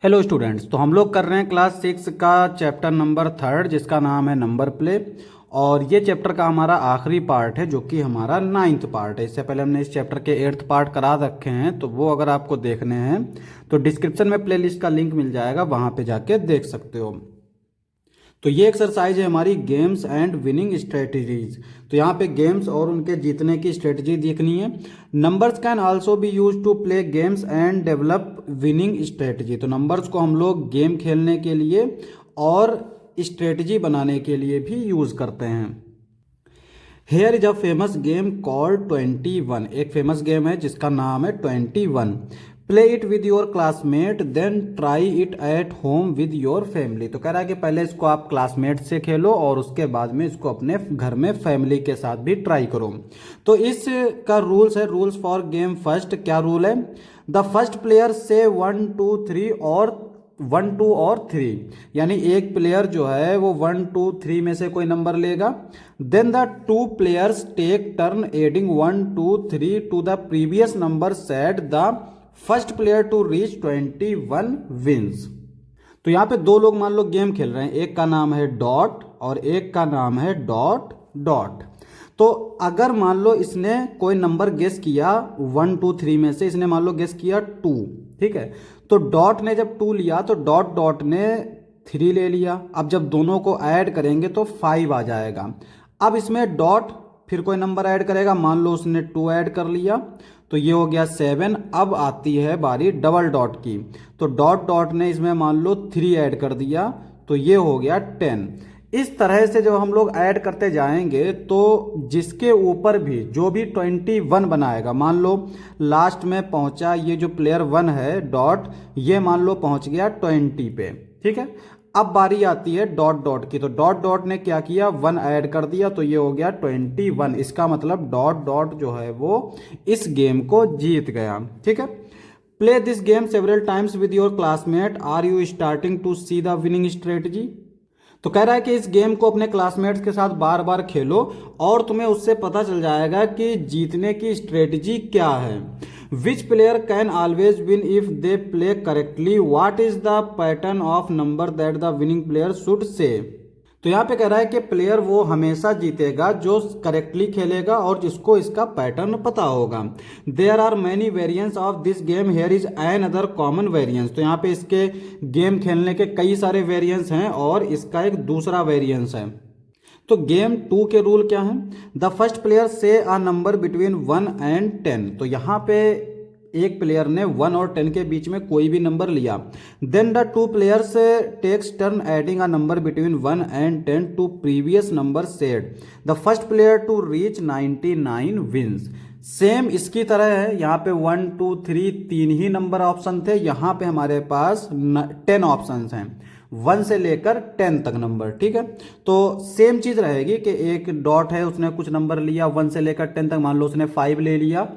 Hello students, तो हम लोग कर रहे हैं क्लास 6 का चैप्टर नंबर 3 जिसका नाम है नंबर प्ले। और ये चैप्टर का हमारा आखिरी पार्ट है जो कि हमारा 9th पार्ट है। इससे पहले हमने इस चैप्टर के 8th पार्ट करा रखे हैं, तो वो अगर आपको देखने हैं तो डिस्क्रिप्शन में प्लेलिस्ट का लिंक मिल जाएगा, वहाँ पे जाके देख सकते हो। तो ये एक्सरसाइज है हमारी गेम्स एंड विनिंग स्ट्रेटजीज। तो यहाँ पे गेम्स और उनके जीतने की स्ट्रेटजी देखनी है। Numbers can also be use to play games and develop winning strategy. तो नंबर्स को हम लोग गेम खेलने के लिए और स्ट्रेटजी बनाने के लिए भी यूज करते हैं। Here is a famous game called 21। एक फेमस गेम है जिसका नाम है 21। Play it with your classmate then try it at home with your family. तो कह रहा है कि पहले इसको आप क्लासमेट से खेलो और उसके बाद में इसको अपने घर में फैमिली के साथ भी ट्राई करो। तो इसका रूल्स है, रूल्स फॉर गेम फर्स्ट। क्या रूल है? द फर्स्ट प्लेयर से 1 2 3 और 1 2 और 3, यानी एक प्लेयर जो है वो 1 2 3 में से कोई नंबर लेगा। Then the two players take turn adding 1 2 3 to the previous number set the first player to reach 21 wins. तो यहाँ पे दो लोग मान लो गेम खेल रहे हैं, एक का नाम है डॉट और एक का नाम है डॉट डॉट। तो अगर मान लो इसने कोई नंबर गेस किया 1 2 3 में से, इसने मान लो गेस किया 2, ठीक है। तो डॉट ने जब 2 लिया तो डॉट डॉट ने 3 ले लिया। अब जब दोनों को ऐड करेंगे तो 5 आ जाएगा। अब इसमें डॉट फिर कोई नंबर ऐड करेगा, मान लो उसने 2 ऐड कर लिया तो ये हो गया 7। अब आती है बारी डबल डॉट की, तो डॉट डॉट ने इसमें मान लो 3 ऐड कर दिया तो ये हो गया 10। इस तरह से जब हम लोग ऐड करते जाएंगे तो जिसके ऊपर भी जो भी 21 बनाएगा, मान लो लास्ट में पहुंचा ये जो प्लेयर 1 है डॉट, ये मान लो पहुंच गया 20 पे, ठीक है। अब बारी आती है डॉट डॉट की, तो डॉट डॉट ने क्या किया 1 ऐड कर दिया तो ये हो गया 21। इसका मतलब डॉट डॉट जो है वो इस गेम को जीत गया, ठीक है। Play this game several times with your classmate. Are you starting to see the winning strategy? तो कह रहा है कि इस गेम को अपने क्लासमेट्स के साथ बार बार खेलो और तुम्हें उससे पता चल जाएगा कि जीतने की स्ट्रेटजी क्या है। विच player can always win if they play correctly? What is the pattern of number that the winning player should say? तो यहाँ पे कह रहा है कि प्लेयर वो हमेशा जीतेगा जो करेक्टली खेलेगा और जिसको इसका पैटर्न पता होगा। There are many variants of this game, here is another common variance. तो यहाँ पे इसके गेम खेलने के कई सारे वेरिएंस हैं और इसका एक दूसरा वेरिएंस है। तो गेम 2 के रूल क्या हैं? द फर्स्ट प्लेयर से अ नंबर बिटवीन 1 एंड 10। तो यहाँ पे एक प्लेयर ने 1 और 10 के बीच में कोई भी नंबर लिया। Then the two players takes turn adding a number between 1 and 10 to previous number set. The first player to reach 99 wins. Same इसकी तरह है, यहाँ पे 1 2 3 3 ही नंबर ऑप्शन थे, यहाँ पे हमारे पास 10 ऑप्शन हैं, 1 से लेकर 10 तक नंबर, ठीक है। तो सेम चीज रहेगी कि एक डॉट है उसने कुछ नंबर लिया 1 से लेकर 10 तक, मान लो उसने 5 ले लिया।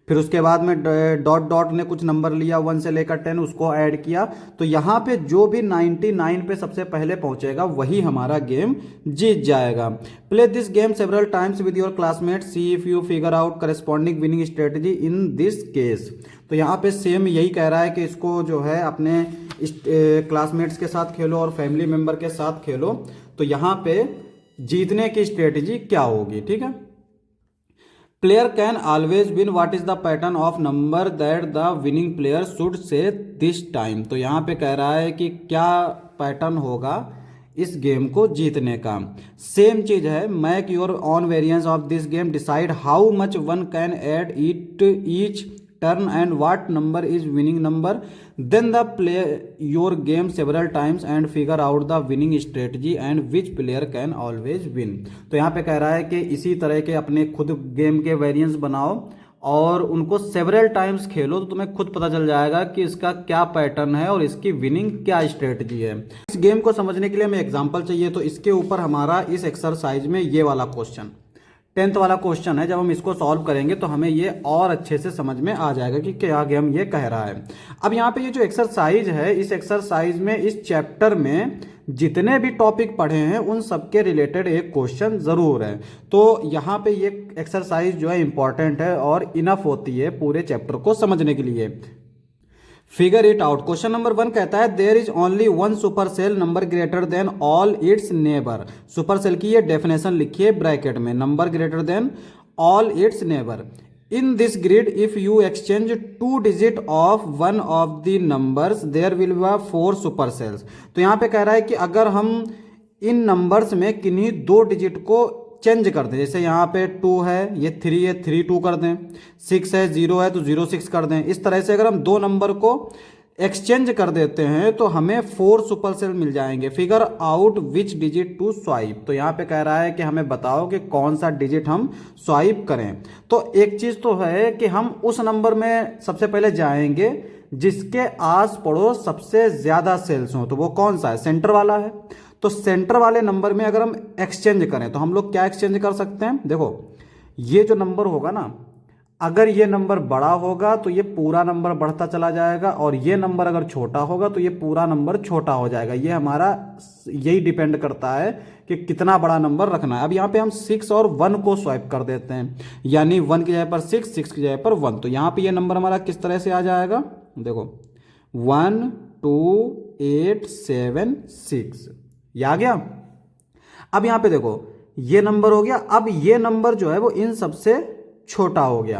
फिर उसके बाद में डॉट डॉट ने कुछ नंबर लिया 1 से लेकर 10, उसको ऐड किया। तो यहाँ पे जो भी 99 पे सबसे पहले पहुंचेगा वही हमारा गेम जीत जाएगा। Play this game several times with your classmate, see if you figure out corresponding winning strategy in this case. तो यहाँ पे सेम यही कह रहा है कि इसको जो है अपने क्लासमेट्स के साथ खेलो और फैमिली मेंबर के साथ खेलो, तो यहाँ पे जीतने की स्ट्रेटजी क्या होगी, ठीक है। Player can always win, what is the pattern of number that the winning player should say this time. तो यहाँ पे कह रहा है कि क्या पैटर्न होगा इस गेम को जीतने का। सेम चीज है, make your own variance of this game, decide how much one can add it each turn and what number is winning number, then the play your game several times and figure out the winning strategy and which player can always win। तो यहाँ पे कह रहा है कि इसी तरह के अपने खुद गेम के वेरिएंट्स बनाओ और उनको सेवरल टाइम्स खेलो तो तुम्हें खुद पता चल जाएगा कि इसका क्या पैटर्न है और इसकी विनिंग क्या स्ट्रेटजी है। इस गेम को समझने के लिए हमें एग्जांपल चाहिए, तो इसके ऊपर हमारा इस एक्सरसाइज में ये वाला क्वेश्चन 10th वाला क्वेश्चन है। जब हम इसको सॉल्व करेंगे तो हमें ये और अच्छे से समझ में आ जाएगा कि क्या गेम ये कह रहा है। अब यहाँ पे ये जो एक्सरसाइज है, इस एक्सरसाइज में इस चैप्टर में जितने भी टॉपिक पढ़े हैं उन सबके रिलेटेड एक क्वेश्चन जरूर है। तो यहाँ पे ये एक्सरसाइज जो है इंपॉर्टेंट है और इनफ होती है पूरे चैप्टर को समझने के लिए। Figure it out. Question number 1 कहता है there is only one super cell number greater than all its neighbour. Super cell की ये डेफिनेशन लिखिए ब्रैकेट में, number greater than all its neighbour. In this grid if you exchange 2 digit of one of the numbers there will be 4 super cells. तो यहाँ पे कह रहा है कि अगर हम इन नंबर्स में किन्हीं 2 डिजिट को चेंज कर दें, जैसे यहाँ पे 2 है, ये 3 है, 3 2 कर दें, 6 है, 0 है तो 0 6 कर दें। इस तरह से अगर हम 2 नंबर को एक्सचेंज कर देते हैं तो हमें 4 सुपर सेल मिल जाएंगे। Figure out which digit to swipe. तो यहाँ पे कह रहा है कि हमें बताओ कि कौन सा डिजिट हम स्वाइप करें। तो एक चीज़ तो है कि हम उस नंबर में सबसे पहले जाएंगे जिसके आस पड़ोस सबसे ज़्यादा सेल्स हों। तो वो कौन सा है? सेंटर वाला है। तो सेंटर वाले नंबर में अगर हम एक्सचेंज करें तो हम लोग क्या एक्सचेंज कर सकते हैं? देखो, ये जो नंबर होगा ना, अगर ये नंबर बड़ा होगा तो ये पूरा नंबर बढ़ता चला जाएगा, और ये नंबर अगर छोटा होगा तो ये पूरा नंबर छोटा हो जाएगा। ये हमारा यही डिपेंड करता है कि कितना बड़ा नंबर रखना है। अब यहाँ पे हम 6 और 1 को स्वाइप कर देते हैं, यानी 1 की जगह पर 6, 6 की जगह पर 1। तो यहाँ पे ये नंबर हमारा किस तरह से आ जाएगा? देखो 1 2 8 7 6, ये आ गया। अब यहां पे देखो ये नंबर हो गया। अब ये नंबर जो है वो इन सबसे छोटा हो गया।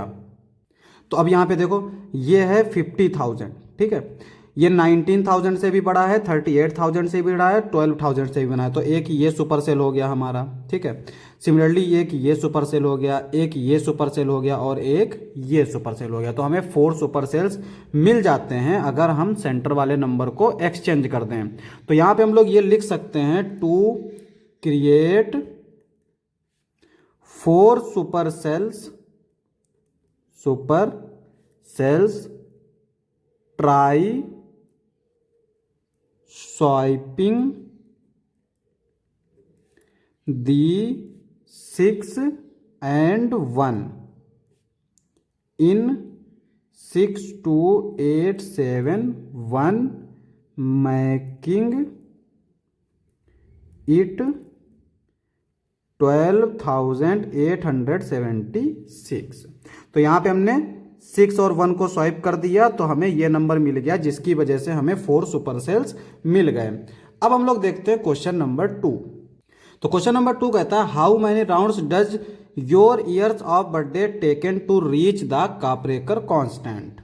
तो अब यहां पे देखो ये है 50,000, ठीक है। ये 19,000 से भी बड़ा है, 38,000 से भी बड़ा है, 12,000 से भी बड़ा है। तो एक ये सुपर सेल हो गया हमारा, ठीक है। सिमिलरली एक ये सुपर सेल हो गया, एक ये सुपर सेल हो गया, और एक ये सुपर सेल हो गया। तो हमें 4 सुपर सेल्स मिल जाते हैं अगर हम सेंटर वाले नंबर को एक्सचेंज कर दें। तो यहाँ पे हम लोग ये लिख सकते हैं to create 4 super cells try swiping the 6 and 1 in 6 2 8 7 1 making it 12,876। तो यहाँ पे हमने 6 और 1 को स्वाइप कर दिया तो हमें ये नंबर मिल गया, जिसकी वजह से हमें 4 सुपर सेल्स मिल गए। अब हम लोग देखते हैं क्वेश्चन नंबर 2। तो क्वेश्चन नंबर 2 कहता है how many rounds does your years of birthday taken to reach the Kaprekar constant.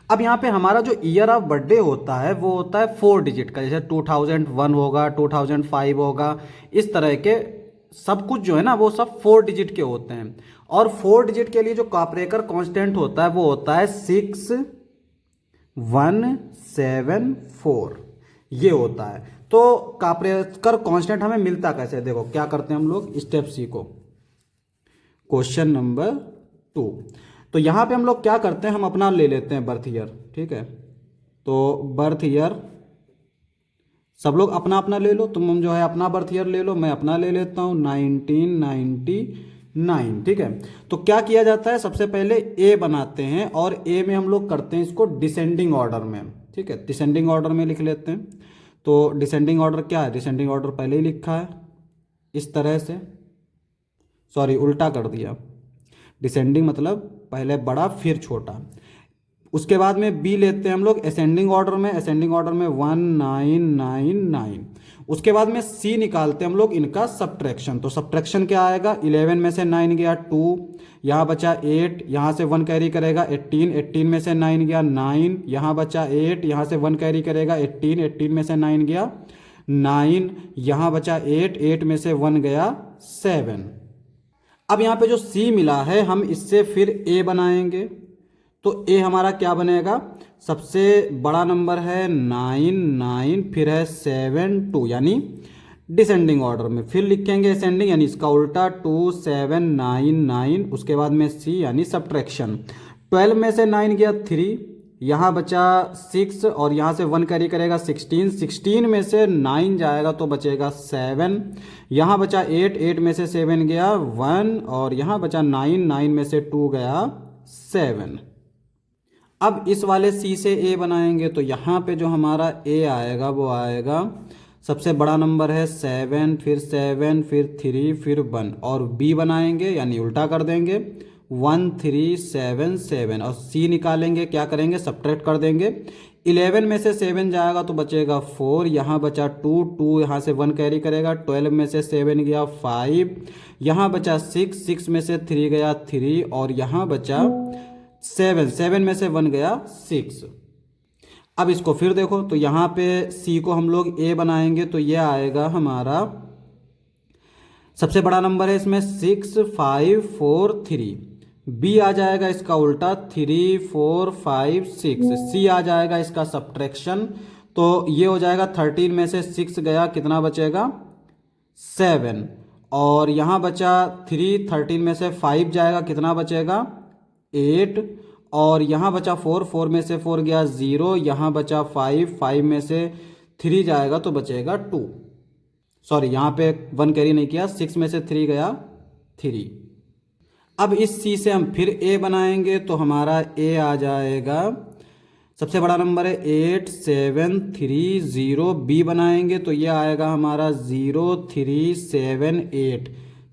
अब यहाँ पे हमारा जो ईयर ऑफ बर्थडे होता है वो होता है 4 डिजिट का, जैसे 2001 होगा, 2005 होगा, इस तरह के सब कुछ जो है ना वो सब 4 डिजिट के होते हैं। और 4 डिजिट के लिए जो कापरेकर कांस्टेंट होता है वो होता है 6174, ये होता है। तो कापरेकर कांस्टेंट हमें मिलता कैसे? देखो क्या करते हैं हम लोग, स्टेप सी को, क्वेश्चन नंबर 2। तो यहाँ पे हम लोग क्या करते हैं, हम अपना ले लेते हैं बर्थ ईयर, ठीक है। तो बर्थ ईयर सब लोग अपना अपना ले लो, तुम जो है अपना बर्थ ईयर ले लो, मैं अपना ले लेता हूँ 1999, ठीक है। तो क्या किया जाता है, सबसे पहले ए बनाते हैं और ए में हम लोग करते हैं इसको डिसेंडिंग ऑर्डर में, ठीक है। डिसेंडिंग ऑर्डर में लिख लेते हैं। तो डिसेंडिंग ऑर्डर क्या है? डिसेंडिंग ऑर्डर पहले ही लिखा है इस तरह से, सॉरी उल्टा कर दिया। डिसेंडिंग मतलब पहले बड़ा फिर छोटा। उसके बाद में बी लेते हैं हम लोग असेंडिंग ऑर्डर में, असेंडिंग ऑर्डर में 1999। उसके बाद में सी निकालते हैं हम लोग इनका सब्ट्रैक्शन। तो सब्ट्रैक्शन क्या आएगा, 11 में से 9 गया 2, यहाँ बचा 8, यहाँ से 1 कैरी करेगा 18, 18 में से 9 गया 9, यहाँ बचा 8, यहाँ से 1 कैरी करेगा 18, 18 में से 9 गया 9, यहाँ बचा 8, 8 में से 1 गया 7। अब यहाँ पे जो सी मिला है हम इससे फिर ए बनाएंगे। तो ए हमारा क्या बनेगा, सबसे बड़ा नंबर है 99, फिर है 72, यानी डिसेंडिंग ऑर्डर में। फिर लिखेंगे असेंडिंग, यानी इसका उल्टा 2799। उसके बाद में सी यानी सब्ट्रैक्शन, 12 में से 9 गया 3, यहाँ बचा 6 और यहाँ से 1 कैरी करेगा 16, 16 में से 9 जाएगा तो बचेगा 7, यहाँ बचा 8, 8 में से 7 गया 1 और यहाँ बचा 9, 9 में से 2 गया 7। अब इस वाले सी से ए बनाएंगे। तो यहाँ पे जो हमारा ए आएगा वो आएगा, सबसे बड़ा नंबर है 7, फिर 7, फिर 3, फिर 1, और बी बनाएंगे यानी उल्टा कर देंगे 1377, और सी निकालेंगे, क्या करेंगे, सब्ट्रैक्ट कर देंगे 11 में से 7 जाएगा तो बचेगा 4, यहाँ बचा 2, 2 यहाँ से 1 कैरी करेगा, 12 में से 7 गया 5, यहाँ बचा 6, 6 में से 3 गया 3, और यहाँ बचा 7, 7 में से 1 गया 6। अब इसको फिर देखो, तो यहाँ पे C को हम लोग A बनाएंगे तो ये आएगा हमारा सबसे बड़ा नंबर है इसमें 6, 5, 4, 3। B आ जाएगा इसका उल्टा 3, 4, 5, 6। C आ जाएगा इसका सब्ट्रैक्शन, तो ये हो जाएगा 13 में से 6 गया, कितना बचेगा 7, और यहाँ बचा 3, 13 में से 5 जाएगा, कितना बचेगा 8, और यहाँ बचा 4, 4 में से 4 गया 0, यहाँ बचा 5, 5 में से 3 जाएगा तो बचेगा 2। सॉरी, यहाँ पे 1 कैरी नहीं किया, 6 में से 3 गया 3। अब इस C से हम फिर A बनाएंगे तो हमारा A आ जाएगा, सबसे बड़ा नंबर है 8, 7, 3, 0। B बनाएंगे तो ये आएगा हमारा 0, 3, 7, 8।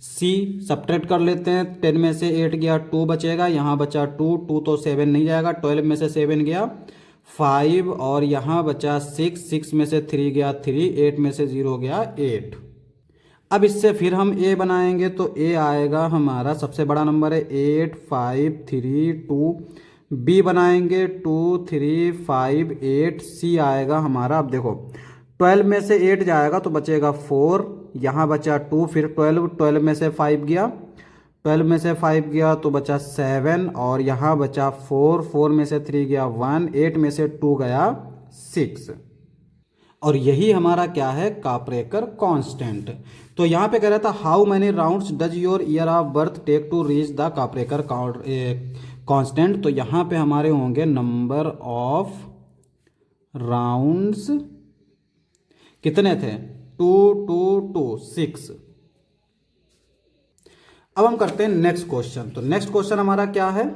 C सब्ट्रैक्ट कर लेते हैं, 10 में से 8 गया 2 बचेगा, यहाँ बचा 2, 2 तो 7 नहीं जाएगा, 12 में से 7 गया 5, और यहाँ बचा 6, 6 में से 3 गया 3, 8 में से 0 गया 8। अब इससे फिर हम A बनाएंगे तो A आएगा हमारा, सबसे बड़ा नंबर है 8, 5, 3, 2। B बनाएंगे 2, 3, 5, 8। C आएगा हमारा, अब देखो 12 में से 8 जाएगा तो बचेगा 4, यहाँ बचा 2, फिर 12, 12 में से 5 गया, 12 में से 5 गया तो बचा 7, और यहाँ बचा 4, 4 में से 3 गया 1, 8 में से 2 गया 6। और यही हमारा क्या है, काप्रेकर कांस्टेंट। तो यहाँ पे कह रहा था how many rounds does your year of birth take to reach the Kaprekar constant. तो यहाँ पे हमारे होंगे नंबर ऑफ राउंड्स, कितने थे 2, 2, 2, 6। अब हम करते हैं नेक्स्ट क्वेश्चन। तो नेक्स्ट क्वेश्चन हमारा क्या है,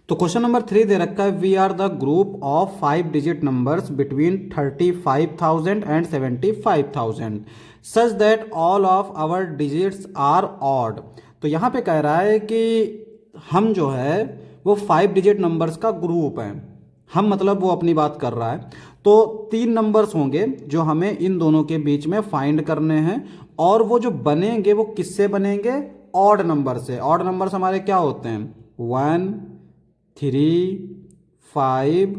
तो क्वेश्चन नंबर 3 दे रखा है we are the group of 5 digit numbers between 35,000 and 75,000 such that all of our digits are odd. तो यहाँ पे कह रहा है कि हम जो है वो 5 डिजिट नंबर्स का ग्रुप है, हम मतलब वो अपनी बात कर रहा है। तो 3 नंबर्स होंगे जो हमें इन दोनों के बीच में फाइंड करने हैं, और वो जो बनेंगे वो किससे बनेंगे, ऑड नंबर से। ऑड नंबर्स हमारे क्या होते हैं 1, 3, 5,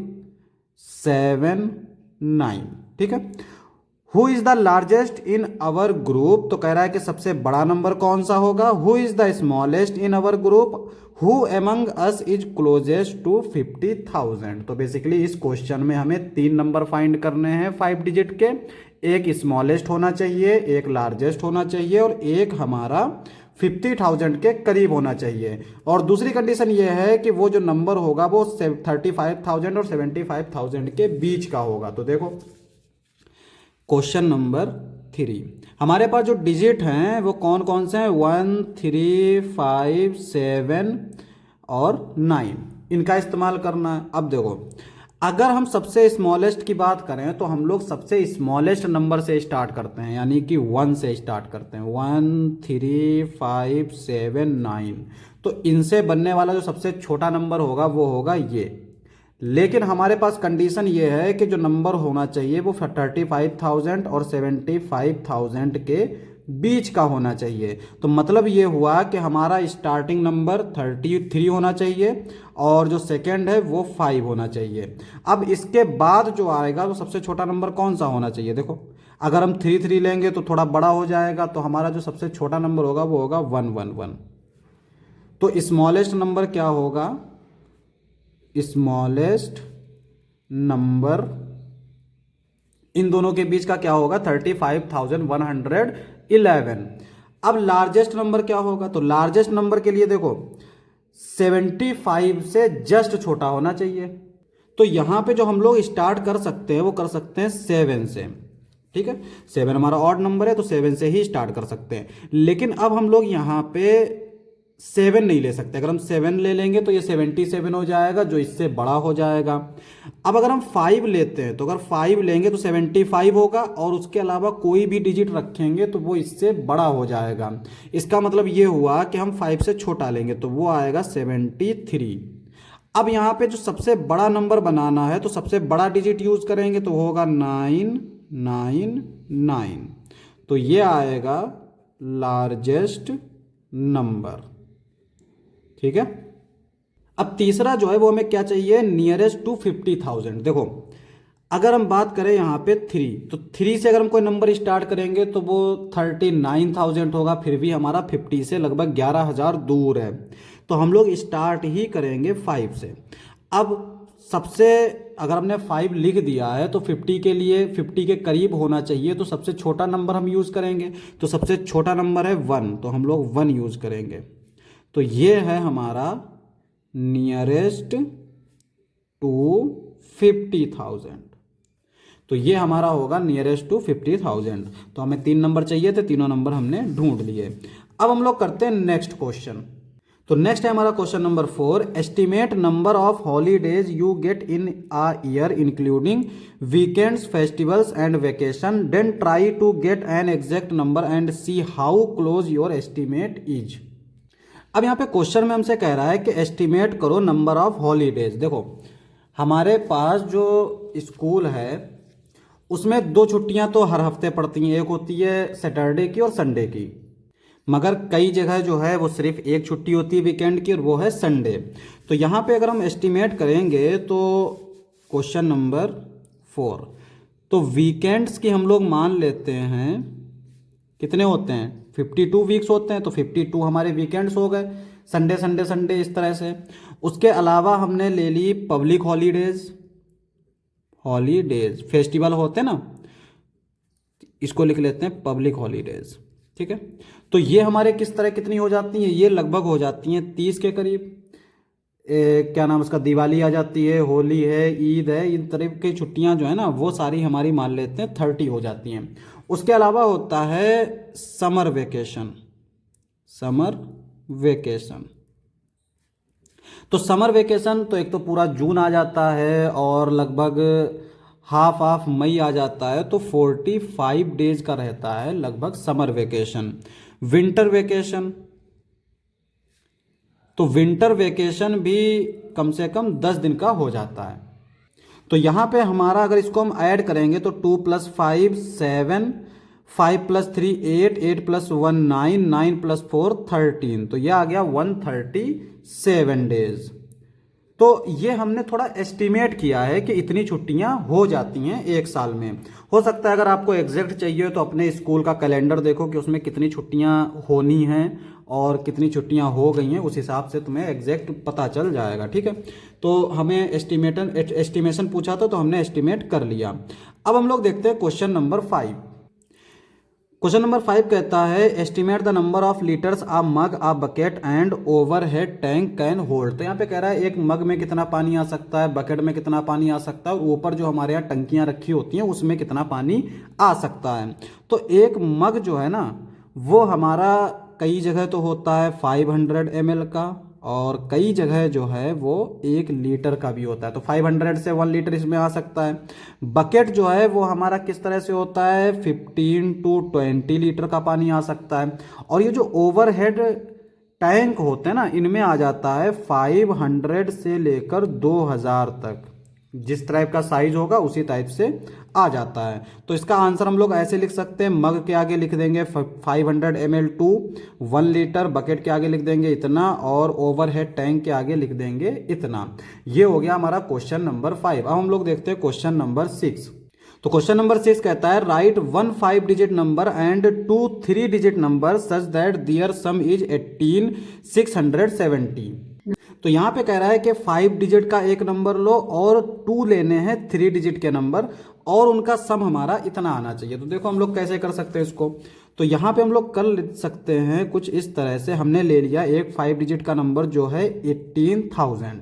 7, 9, ठीक है। Who is the largest in our group, तो कह रहा है कि सबसे बड़ा नंबर कौन सा होगा। Who is the smallest in our group, who among us is closest to 50,000। तो बेसिकली इस क्वेश्चन में हमें 3 नंबर फाइंड करने हैं 5 डिजिट के, एक स्मॉलेस्ट होना चाहिए, एक लार्जेस्ट होना चाहिए, और एक हमारा 50,000 के करीब होना चाहिए। और दूसरी कंडीशन ये है कि वो जो नंबर होगा वो 35,000 और 75,000 के बीच का होगा। तो देखो क्वेश्चन नंबर 3, हमारे पास जो डिजिट हैं वो कौन कौन से हैं 1, 3, 5, 7 और 9, इनका इस्तेमाल करना है। अब देखो अगर हम सबसे स्मॉलेस्ट की बात करें तो हम लोग सबसे स्मॉलेस्ट नंबर से स्टार्ट करते हैं, यानी कि 1 से स्टार्ट करते हैं, 1, 3, 5, 7, 9। तो इनसे बनने वाला जो सबसे छोटा नंबर होगा वो होगा ये। लेकिन हमारे पास कंडीशन ये है कि जो नंबर होना चाहिए वो 35,000 और 75,000 के बीच का होना चाहिए। तो मतलब ये हुआ कि हमारा स्टार्टिंग नंबर 33 होना चाहिए और जो सेकंड है वो 5 होना चाहिए। अब इसके बाद जो आएगा वो सबसे छोटा नंबर कौन सा होना चाहिए। देखो अगर हम 3 लेंगे तो थोड़ा बड़ा हो जाएगा, तो हमारा जो सबसे छोटा नंबर होगा वो होगा 111। तो स्मॉलेस्ट नंबर क्या होगा, स्मॉलेस्ट नंबर इन दोनों के बीच का क्या होगा 35,111। अब लार्जेस्ट नंबर क्या होगा, तो लार्जेस्ट नंबर के लिए देखो 75 से जस्ट छोटा होना चाहिए। तो यहां पे जो हम लोग स्टार्ट कर सकते हैं वो कर सकते हैं 7 से, ठीक है। 7 हमारा ऑड नंबर है तो 7 से ही स्टार्ट कर सकते हैं। लेकिन अब हम लोग यहां पे 7 नहीं ले सकते। अगर हम 7 ले लेंगे तो ये 77 हो जाएगा जो इससे बड़ा हो जाएगा। अब अगर हम 5 लेते हैं तो अगर 5 लेंगे तो 75 होगा और उसके अलावा कोई भी डिजिट रखेंगे तो वो इससे बड़ा हो जाएगा। इसका मतलब ये हुआ कि हम 5 से छोटा लेंगे तो वो आएगा 73। अब यहाँ पे जो सबसे बड़ा नंबर बनाना है तो सबसे बड़ा डिजिट यूज करेंगे तो होगा 999। तो ये आएगा लार्जेस्ट नंबर। ठीक है। अब तीसरा जो है वो हमें क्या चाहिए, नियरेस्ट टू 50,000। देखो अगर हम बात करें यहाँ पे 3, तो 3 से अगर हम कोई नंबर स्टार्ट करेंगे तो वो 39,000 होगा, फिर भी हमारा 50 से लगभग 11,000 दूर है। तो हम लोग स्टार्ट ही करेंगे 5 से। अब सबसे अगर हमने 5 लिख दिया है तो 50 के लिए 50 के करीब होना चाहिए, तो सबसे छोटा नंबर हम यूज़ करेंगे। तो सबसे छोटा नंबर है 1, तो हम लोग 1 यूज़ करेंगे। तो ये है हमारा नियरेस्ट टू 50,000। तो ये हमारा होगा नियरेस्ट टू 50,000। तो हमें 3 नंबर चाहिए थे, तीनों नंबर हमने ढूंढ लिए। अब हम लोग करते हैं नेक्स्ट क्वेश्चन। तो नेक्स्ट है हमारा question number 4, estimate number of holidays you get in a year including weekends, festivals and vacation, then try to get an exact number and see how close your estimate is. अब यहाँ पे question में हमसे कह रहा है कि estimate करो नंबर ऑफ हॉलीडेज। देखो हमारे पास जो स्कूल है उसमें 2 छुट्टियां तो हर हफ्ते पड़ती हैं, एक होती है सैटरडे की और संडे की, मगर कई जगह जो है वो सिर्फ एक छुट्टी होती है वीकेंड की और वो है संडे। तो यहाँ पे अगर हम एस्टिमेट करेंगे तो क्वेश्चन नंबर 4, तो वीकेंड्स की हम लोग मान लेते हैं कितने होते हैं, 52 वीक्स होते हैं, तो 52 हमारे वीकेंड्स हो गए, संडे संडे संडे इस तरह से। उसके अलावा हमने ले ली पब्लिक हॉलीडेज, हॉलीडेज फेस्टिवल होते हैं ना, इसको लिख लेते हैं पब्लिक हॉलीडेज। ठीक है। तो ये हमारे किस तरह कितनी हो जाती हैं, ये लगभग हो जाती हैं 30 के करीब। क्या नाम उसका, दिवाली आ जाती है, होली है, ईद है, इन तरह की छुट्टियां जो है ना वो सारी हमारी मान लेते हैं 30 हो जाती हैं। उसके अलावा होता है समर वेकेशन, समर वेकेशन। तो समर वेकेशन तो एक तो पूरा जून आ जाता है और लगभग हाफ ऑफ मई आ जाता है, तो 45 डेज का रहता है लगभग समर वेकेशन। विंटर वेकेशन, तो विंटर वेकेशन भी कम से कम 10 दिन का हो जाता है। तो यहाँ पे हमारा अगर इसको हम ऐड करेंगे तो 2 + 5 7, 5 + 3 8, 8 + 1 9, 9 + 4 13, तो ये आ गया 137 डेज। तो ये हमने थोड़ा एस्टिमेट किया है कि इतनी छुट्टियां हो जाती हैं एक साल में। हो सकता है अगर आपको एग्जैक्ट चाहिए तो अपने स्कूल का कैलेंडर देखो कि उसमें कितनी छुट्टियां होनी हैं और कितनी छुट्टियां हो गई हैं, उस हिसाब से तुम्हें एग्जैक्ट पता चल जाएगा। ठीक है। तो हमें एस्टिमेशन पूछा था तो हमने एस्टिमेट कर लिया। अब हम लोग देखते हैं क्वेश्चन नंबर 5। क्वेश्चन नंबर 5 कहता है estimate the number of litres a mug a bucket and overhead tank can hold. तो यहाँ पे कह रहा है एक मग में कितना पानी आ सकता है, बकेट में कितना पानी आ सकता है और ऊपर जो हमारे यहाँ टंकियाँ रखी होती हैं उसमें कितना पानी आ सकता है। तो एक मग जो है ना वो हमारा कई जगह तो होता है 500 ml का और कई जगह जो है वो 1 लीटर का भी होता है। तो 500 से 1 लीटर इसमें आ सकता है। बकेट जो है वो हमारा किस तरह से होता है, 15 to 20 लीटर का पानी आ सकता है। और ये जो ओवरहेड टैंक होते हैं ना इनमें आ जाता है 500 से लेकर 2000 तक, जिस टाइप का साइज होगा उसी टाइप से आ जाता है। तो इसका आंसर हम लोग ऐसे लिख सकते हैं, मग के आगे लिख देंगे 500 ml टू 1 लीटर, बकेट के आगे लिख देंगे इतना और ओवरहेड टैंक के आगे लिख देंगे इतना। ये हो गया हमारा क्वेश्चन नंबर 5। अब हम लोग देखते हैं क्वेश्चन नंबर 6। तो क्वेश्चन नंबर 6 कहता है write 1 5 digit number and 2 3 digit number such that their sum is 18,670। तो यहाँ पे कह रहा है कि 5 डिजिट का एक नंबर लो और 2 लेने हैं 3 डिजिट के नंबर और उनका सम हमारा इतना आना चाहिए। तो देखो हम लोग कैसे कर सकते हैं इसको। तो यहाँ पे हम लोग कर सकते हैं कुछ इस तरह से, हमने ले लिया एक 5 डिजिट का नंबर जो है 18,000,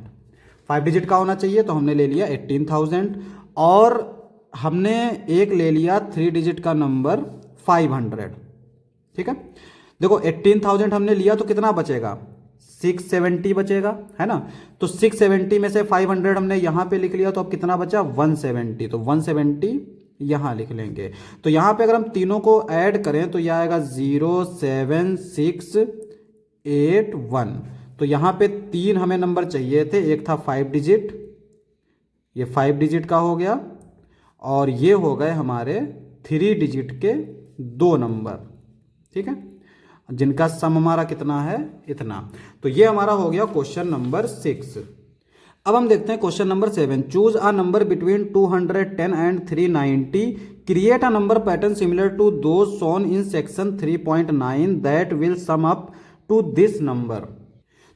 5 डिजिट का होना चाहिए तो हमने ले लिया 18,000 और हमने एक ले लिया 3 डिजिट का नंबर 500। ठीक है। देखो 18,000 हमने लिया तो कितना बचेगा, 670 बचेगा, है ना। तो 670 में से 500 हमने यहाँ पे लिख लिया तो अब कितना बचा 170, तो 170 यहाँ लिख लेंगे। तो यहाँ पे अगर हम तीनों को ऐड करें तो यह आएगा 07681। तो यहाँ पे 3 हमें नंबर चाहिए थे, एक था 5 डिजिट, ये 5 डिजिट का हो गया, और ये हो गए हमारे 3 डिजिट के 2 नंबर, ठीक है, जिनका सम हमारा कितना है, इतना। तो ये हमारा हो गया क्वेश्चन नंबर 6। अब हम देखते हैं question number 7। Choose a number between 210 and 390, create a number pattern similar to those shown in section 3.9 that will sum up to this number.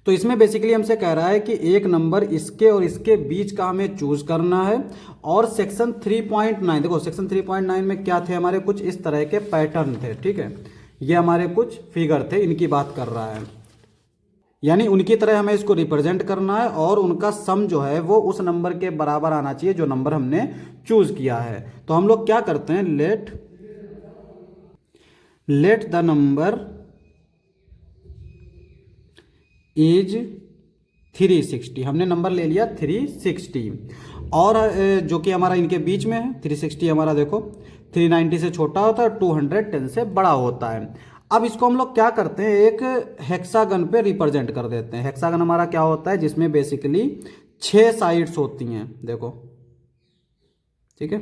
तो इसमें बेसिकली हमसे कह रहा है कि एक नंबर इसके और इसके बीच का हमें चूज करना है, और सेक्शन 3.9, देखो सेक्शन 3.9 में क्या थे हमारे, कुछ इस तरह के पैटर्न थे, ठीक है, ये हमारे कुछ फिगर थे, इनकी बात कर रहा है, यानी उनकी तरह हमें इसको रिप्रेजेंट करना है, और उनका सम जो है वो उस नंबर के बराबर आना चाहिए जो नंबर हमने चूज किया है। तो हम लोग क्या करते हैं, लेट द नंबर इज 360, हमने नंबर ले लिया 360, और जो कि हमारा इनके बीच में है 360 हमारा, देखो 390 से छोटा होता है, 210 से बड़ा होता है। अब इसको हम लोग क्या करते हैं, एक हेक्सागन पे रिप्रेजेंट कर देते हैं। हेक्सागन हमारा क्या होता है, जिसमें बेसिकली 6 साइड्स होती हैं, देखो, ठीक है,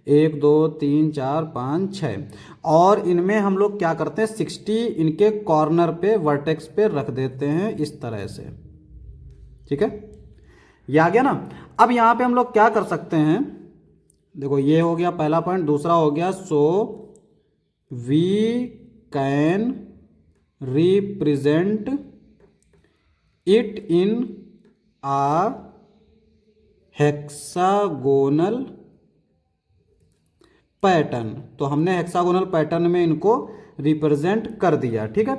1 2 3 4 5 6, और इनमें हम लोग क्या करते हैं, 60 इनके कॉर्नर पे वर्टेक्स पे रख देते हैं इस तरह से, ठीक है, ये आ गया ना। अब यहां पे हम लोग क्या कर सकते हैं, देखो ये हो गया पहला पॉइंट, दूसरा हो गया so we can represent it in a hexagonal pattern. तो हमने हेक्सागोनल पैटर्न में इनको रिप्रेजेंट कर दिया, ठीक है।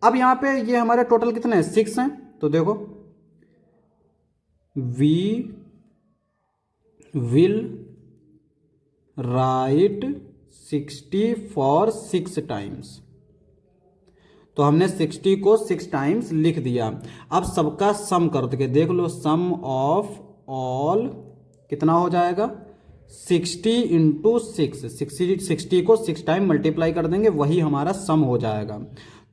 अब यहां पे ये हमारे टोटल कितने हैं, 6 हैं। तो देखो we will write 60 for 6 times, तो हमने 60 को 6 टाइम्स लिख दिया। अब सबका सम कर के देख लो, सम ऑफ ऑल कितना हो जाएगा, 60 इंटू 60 को 6 टाइम मल्टीप्लाई कर देंगे, वही हमारा सम हो जाएगा।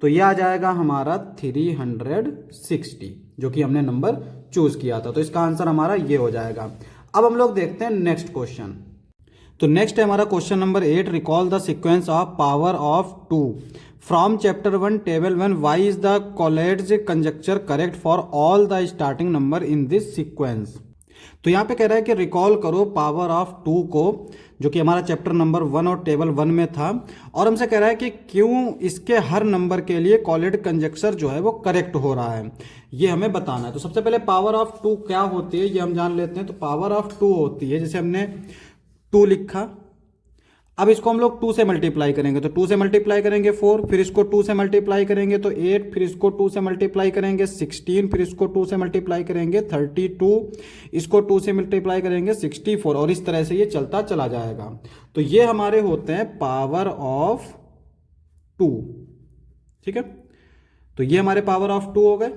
तो यह आ जाएगा हमारा 360, जो कि हमने नंबर चूज किया था। तो इसका आंसर हमारा ये हो जाएगा। अब हम लोग देखते हैं नेक्स्ट क्वेश्चन। तो नेक्स्ट है हमारा question number 8, recall the sequence of power of 2 from chapter 1 table 1, why is the Collatz conjecture correct for all the starting number in this sequence. तो यहाँ पे कह रहा है कि रिकॉल करो पावर ऑफ 2 को, जो कि हमारा चैप्टर नंबर 1 और टेबल 1 में था, और हमसे कह रहा है कि क्यों इसके हर नंबर के लिए कोलेट कंजक्चर जो है वो करेक्ट हो रहा है, ये हमें बताना है। तो सबसे पहले पावर ऑफ 2 क्या होती है ये हम जान लेते हैं। तो पावर ऑफ 2 होती है, जैसे हमने 2 लिखा, अब इसको हम लोग 2 से मल्टीप्लाई करेंगे, तो 2 से मल्टीप्लाई करेंगे 4, फिर इसको 2 से मल्टीप्लाई करेंगे तो 8, फिर इसको 2 से मल्टीप्लाई करेंगे 16, फिर इसको 2 से मल्टीप्लाई करेंगे 32, इसको 2 से मल्टीप्लाई करेंगे 64, और इस तरह से ये चलता चला जाएगा। तो ये हमारे होते हैं पावर ऑफ 2, ठीक है। तो ये हमारे पावर ऑफ 2 हो गए।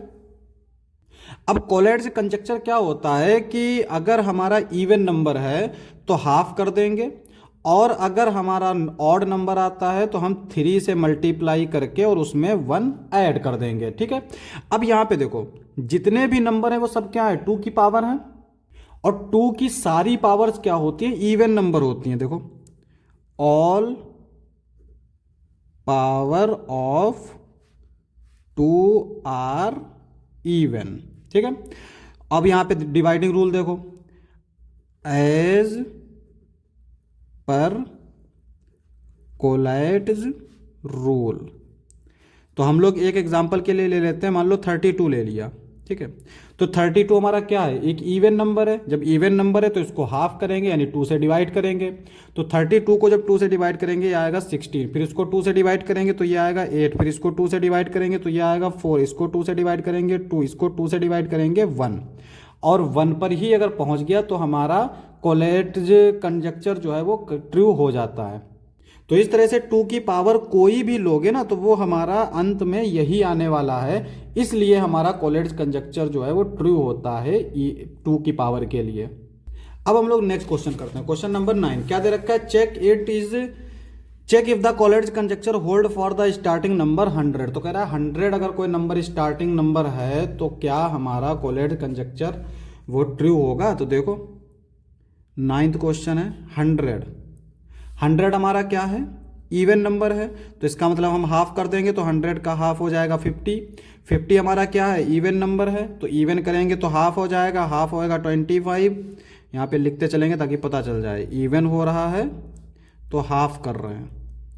अब कोलेट्ज कंजक्चर क्या होता है कि अगर हमारा इवन नंबर है तो हाफ कर देंगे, और अगर हमारा ऑड नंबर आता है तो हम 3 से मल्टीप्लाई करके और उसमें 1 ऐड कर देंगे, ठीक है। अब यहां पे देखो जितने भी नंबर हैं वो सब क्या है, 2 की पावर है, और 2 की सारी पावर्स क्या होती है, इवन नंबर होती हैं। देखो all power of 2 are even, ठीक है। अब यहां पे डिवाइडिंग रूल देखो, एज पर कोलेट्ज रूल। तो हम लोग एक एग्जांपल के लिए ले लेते हैं, मान लो 32 ले लिया, ठीक है। तो 32 हमारा क्या है, एक इवन नंबर है। जब इवन नंबर है तो इसको हाफ करेंगे, यानी 2 से डिवाइड करेंगे। तो 32 को जब 2 से डिवाइड करेंगे ये आएगा 16, फिर इसको 2 से डिवाइड करेंगे तो ये आएगा 8, फिर इसको 2 से डिवाइड करेंगे तो ये आएगा 4, इसको 2 से डिवाइड करेंगे 2, इसको 2 से डिवाइड करेंगे 1, और 1 पर ही अगर पहुंच गया तो हमारा कोलेट्ज कंजक्चर जो है वो ट्रू हो जाता है। तो इस तरह से 2 की पावर कोई भी लोगे ना तो वो हमारा अंत में यही आने वाला है, इसलिए हमारा कोलेट्ज कंजक्चर जो है वो ट्रू होता है 2 की पावर के लिए। अब हम लोग नेक्स्ट क्वेश्चन करते हैं, क्वेश्चन नंबर 9। क्या दे रखा है, check it is check if the Collatz conjecture hold for the starting number 100। तो कह रहा है 100 अगर कोई नंबर स्टार्टिंग नंबर है तो क्या हमारा कोलेड कंजक्चर वो ट्रू होगा। तो देखो 9th क्वेश्चन है 100 हमारा क्या है, इवन नंबर है, तो इसका मतलब हम हाफ कर देंगे तो 100 का हाफ हो जाएगा 50 हमारा क्या है, इवन नंबर है, तो इवन करेंगे तो हाफ हो जाएगा, हाफ होएगा 25। यहाँ पे लिखते चलेंगे ताकि पता चल जाए, इवन हो रहा है तो हाफ कर रहे हैं,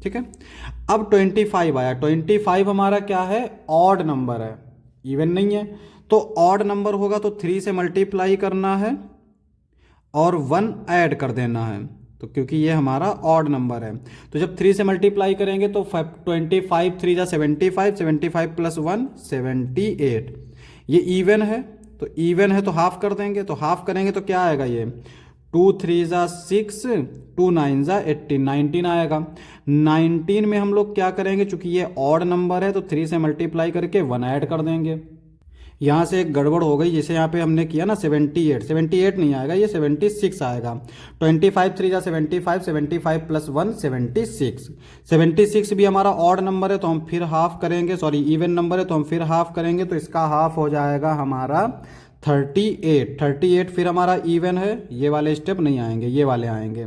ठीक है। अब 25 आया, 25 हमारा क्या है, ऑड नंबर है, इवन नहीं है, तो ऑड नंबर होगा तो 3 से मल्टीप्लाई करना है और 1 ऐड कर देना है, तो क्योंकि ये हमारा ऑड नंबर है तो जब 3 से मल्टीप्लाई करेंगे तो 25 3 जा 75, 75 प्लस 1 78। ये इवन है तो इवन है तो हाफ कर देंगे, तो हाफ करेंगे तो क्या आएगा, ये 2 3 जा 6, 2 9 जा 18, 19 आएगा। 19 में हम लोग क्या करेंगे, चूंकि ये ऑड नंबर है तो 3 से मल्टीप्लाई करके 1 ऐड कर देंगे। यहाँ से एक गड़बड़ हो गई, जैसे यहाँ पे हमने किया ना 78 नहीं आएगा, ये 76 आएगा। 25 3 जा 75, 75 प्लस 1 76 भी हमारा ऑड नंबर है तो हम फिर हाफ करेंगे, सॉरी इवन नंबर है तो हम फिर हाफ करेंगे, तो इसका हाफ हो जाएगा हमारा 38 फिर हमारा इवन है, ये वाले स्टेप नहीं आएंगे, ये वाले आएंगे।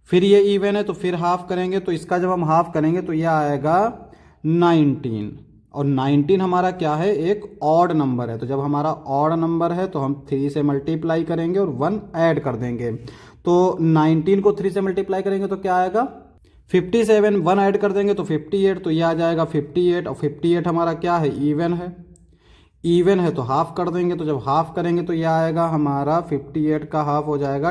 फिर ये इवन है तो फिर हाफ करेंगे, तो इसका जब हम हाफ करेंगे तो ये आएगा 19, और 19 हमारा क्या है, एक ऑड नंबर है, तो जब हमारा ऑड नंबर है तो हम 3 से मल्टीप्लाई करेंगे और 1 ऐड कर देंगे, तो 19 को 3 से मल्टीप्लाई करेंगे तो क्या आएगा 57, 1 ऐड कर देंगे तो 58, तो ये आ जाएगा 58, और 58 हमारा क्या है, इवन है तो हाफ कर देंगे, तो जब हाफ करेंगे तो ये आएगा हमारा 58 का हाफ हो जाएगा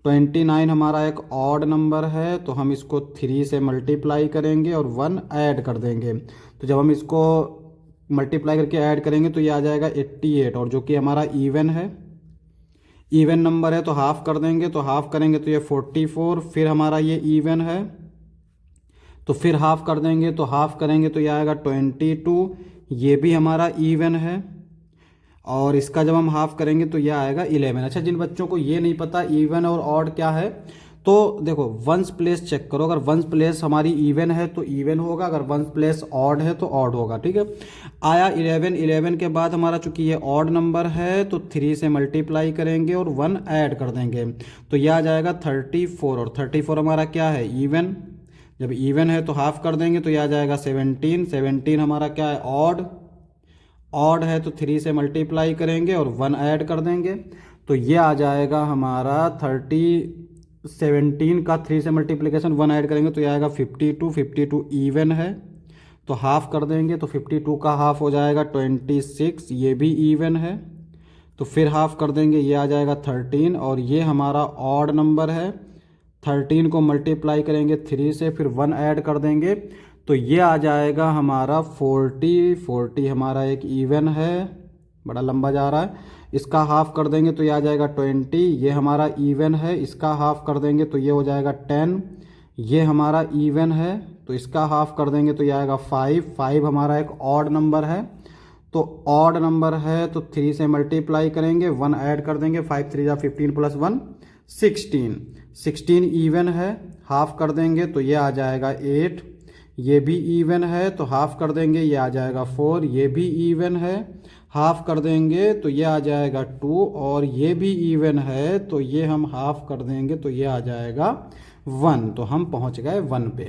29 हमारा एक ऑड नंबर है तो हम इसको 3 से मल्टीप्लाई करेंगे और 1 ऐड कर देंगे, तो जब हम इसको मल्टीप्लाई करके ऐड करेंगे तो ये आ जाएगा 88, और जो कि हमारा इवन नंबर है तो हाफ कर देंगे, तो हाफ करेंगे तो ये 44, फिर हमारा ये इवन है तो फिर हाफ कर देंगे, तो हाफ करेंगे तो ये आएगा 22, ये भी हमारा इवन है, और इसका जब हम हाफ करेंगे तो यह आएगा 11। अच्छा, जिन बच्चों को ये नहीं पता इवन और ऑड क्या है, तो देखो वंस प्लेस चेक करो, अगर वंस प्लेस हमारी इवन है तो इवन होगा, अगर वंस प्लेस ऑड है तो ऑड होगा, ठीक है। आया 11 के बाद हमारा चूंकि ये ऑड नंबर है तो 3 से मल्टीप्लाई करेंगे और 1 ऐड कर देंगे, तो यह आ जाएगा 34, और 34 हमारा क्या है, इवन, जब इवन है तो हाफ कर देंगे तो यह आ जाएगा 17 हमारा क्या है, ऑड है तो 3 से मल्टीप्लाई करेंगे और 1 ऐड कर देंगे, तो ये आ जाएगा हमारा 17 का 3 से मल्टीप्लिकेशन 1 ऐड करेंगे तो ये आएगा 52 इवन है तो हाफ कर देंगे, तो 52 का हाफ हो जाएगा 26, ये भी इवन है तो फिर हाफ कर देंगे, ये आ जाएगा 13, और ये हमारा ऑड नंबर है, 13 को मल्टीप्लाई करेंगे 3 से, फिर 1 ऐड कर देंगे, तो ये आ जाएगा हमारा 40 हमारा एक इवन है, बड़ा लंबा जा रहा है, इसका हाफ कर देंगे तो ये आ जाएगा 20, ये हमारा इवन है, इसका हाफ कर देंगे तो ये हो जाएगा 10, ये हमारा इवन है तो इसका हाफ कर देंगे तो ये आएगा 5 हमारा एक ऑड नंबर है, तो ऑड नंबर है तो 3 से मल्टीप्लाई करेंगे, 1 ऐड कर देंगे, 5 3 जा 15 प्लस 1 16 इवन है, हाफ कर देंगे तो ये आ जाएगा 8, ये भी इवन है तो हाफ कर देंगे, ये आ जाएगा 4, ये भी इवन है, हाफ कर देंगे तो ये आ जाएगा 2, और ये भी इवन है तो ये हम हाफ कर देंगे तो ये आ जाएगा 1, तो हम पहुंच गए 1 पे।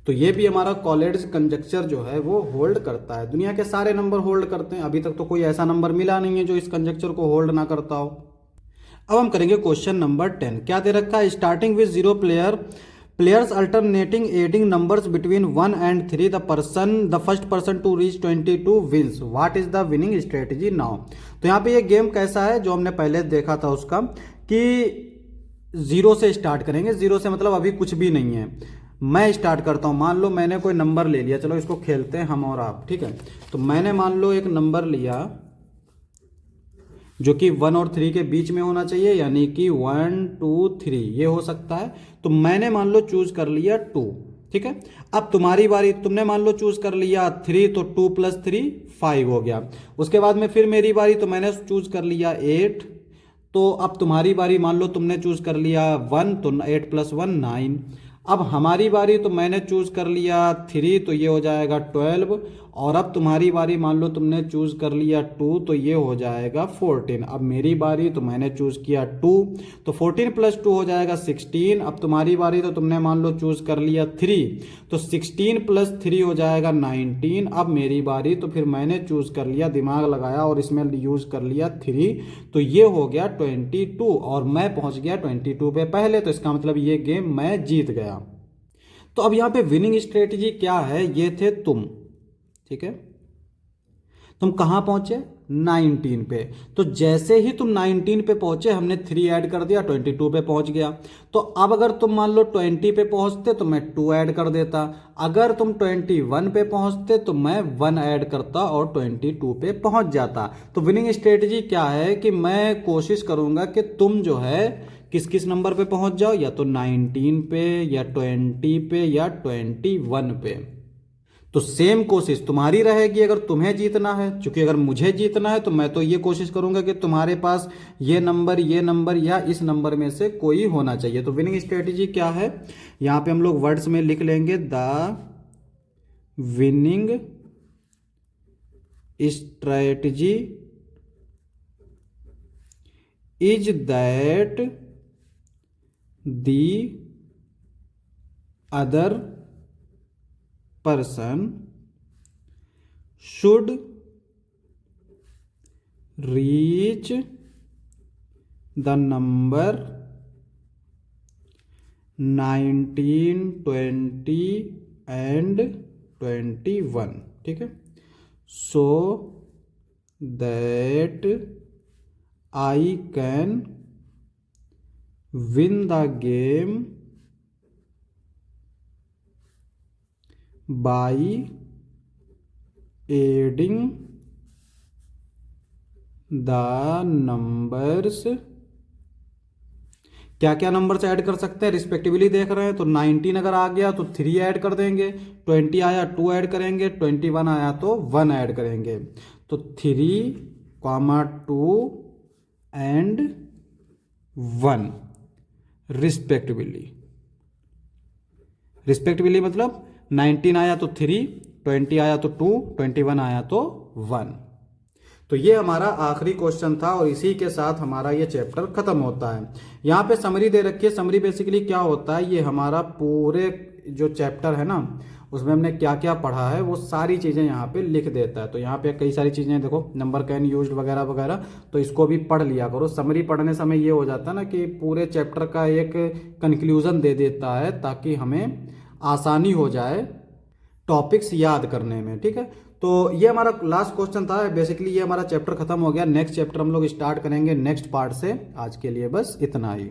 तो ये भी हमारा कोलेड्स कंजक्चर जो है वो होल्ड करता है, दुनिया के सारे नंबर होल्ड करते हैं, अभी तक तो कोई ऐसा नंबर मिला नहीं है जो इस कंजक्चर को होल्ड ना करता हो। अब हम करेंगे क्वेश्चन नंबर 10। क्या दे रखा है, starting with 0 players alternating adding numbers between 1 and 3, the first person to reach 22 wins. What is the winning strategy now? तो यहाँ पे ये गेम कैसा है जो हमने पहले देखा था उसका, कि 0 से स्टार्ट करेंगे, 0 से मतलब अभी कुछ भी नहीं है, मैं स्टार्ट करता हूँ, मान लो मैंने कोई नंबर ले लिया, चलो इसको खेलते हैं हम और आप, ठीक है। तो मैंने मान लो एक नंबर लिया जो कि 1 और 3 के बीच में होना चाहिए, यानी कि 1 2 3 ये हो सकता है, तो मैंने मान लो चूज कर लिया 2, ठीक है। अब तुम्हारी बारी, तुमने मान लो चूज कर लिया 3, तो 2 + 3 5 हो गया। उसके बाद में फिर मेरी बारी, तो मैंने चूज कर लिया 8, तो अब तुम्हारी बारी, मान लो तुमने चूज कर लिया 1, तो 8 + 1 9। अब हमारी बारी, तो मैंने चूज कर लिया 3, तो ये हो जाएगा 12। और अब तुम्हारी बारी, मान लो तुमने चूज कर लिया 2, तो ये हो जाएगा 14। अब मेरी बारी, तो मैंने चूज किया 2, तो 14 + 2 हो जाएगा 16। अब तुम्हारी बारी, तो तुमने मान लो चूज कर लिया 3, तो 16 + 3 हो जाएगा 19। अब मेरी बारी, तो फिर मैंने चूज कर लिया, दिमाग लगाया और इसमें यूज कर लिया 3, तो ये हो गया 22 और मैं पहुंच गया 22 पे पहले। तो इसका मतलब ये गेम मैं जीत गया। तो अब यहां पे विनिंग स्ट्रेटजी क्या है, ये थे तुम, ठीक है। तुम कहां पहुंचे, 19 पे। तो जैसे ही तुम 19 पे पहुंचे, हमने 3 ऐड कर दिया, 22 पे पहुंच गया। तो अब अगर तुम मान लो 20 पे पहुंचते, तो मैं 2 ऐड कर देता। अगर तुम 21 पे पहुंचते, तो मैं 1 ऐड करता और 22 पे पहुंच जाता। तो विनिंग स्ट्रेटजी क्या है कि मैं कोशिश करूंगा कि तुम जो है किस किस नंबर पे पहुंच जाओ, या तो 19 पे, या 20 पे, या 21 पे। तो सेम कोशिश तुम्हारी रहेगी अगर तुम्हें जीतना है। क्योंकि अगर मुझे जीतना है, तो मैं तो ये कोशिश करूंगा कि तुम्हारे पास ये नंबर या इस नंबर में से कोई होना चाहिए। तो विनिंग स्ट्रेटेजी क्या है, यहां पे हम लोग वर्ड्स में लिख लेंगे, the winning strategy is that the other person should reach the number 19, 20 and 21, ठीक है, so that I can win the game by adding the numbers। क्या क्या नंबर्स ऐड कर सकते हैं रिस्पेक्टिवली देख रहे हैं। तो 19 अगर आ गया तो 3 ऐड कर देंगे, 20 आया 2 ऐड करेंगे, 21 आया तो 1 ऐड करेंगे। तो 3, 2 एंड 1 रिस्पेक्टिवली मतलब 19 आया तो 3, 20 आया तो 2, 21 आया तो 1। तो ये हमारा आखिरी क्वेश्चन था और इसी के साथ हमारा ये चैप्टर खत्म होता है। यहाँ पे समरी दे रखी है। समरी बेसिकली क्या होता है, ये हमारा पूरे जो चैप्टर है ना, उसमें हमने क्या क्या पढ़ा है वो सारी चीज़ें यहाँ पे लिख देता है। तो यहाँ पे कई सारी चीज़ें देखो, नंबर कैन यूज्ड वगैरह वगैरह, तो इसको भी पढ़ लिया करो। समरी पढ़ने समय ये हो जाता है ना कि पूरे चैप्टर का एक कंक्लूजन दे देता है, ताकि हमें आसानी हो जाए टॉपिक्स याद करने में, ठीक है। तो ये हमारा लास्ट क्वेश्चन था। बेसिकली ये हमारा चैप्टर खत्म हो गया। नेक्स्ट चैप्टर हम लोग स्टार्ट करेंगे नेक्स्ट पार्ट से। आज के लिए बस इतना ही।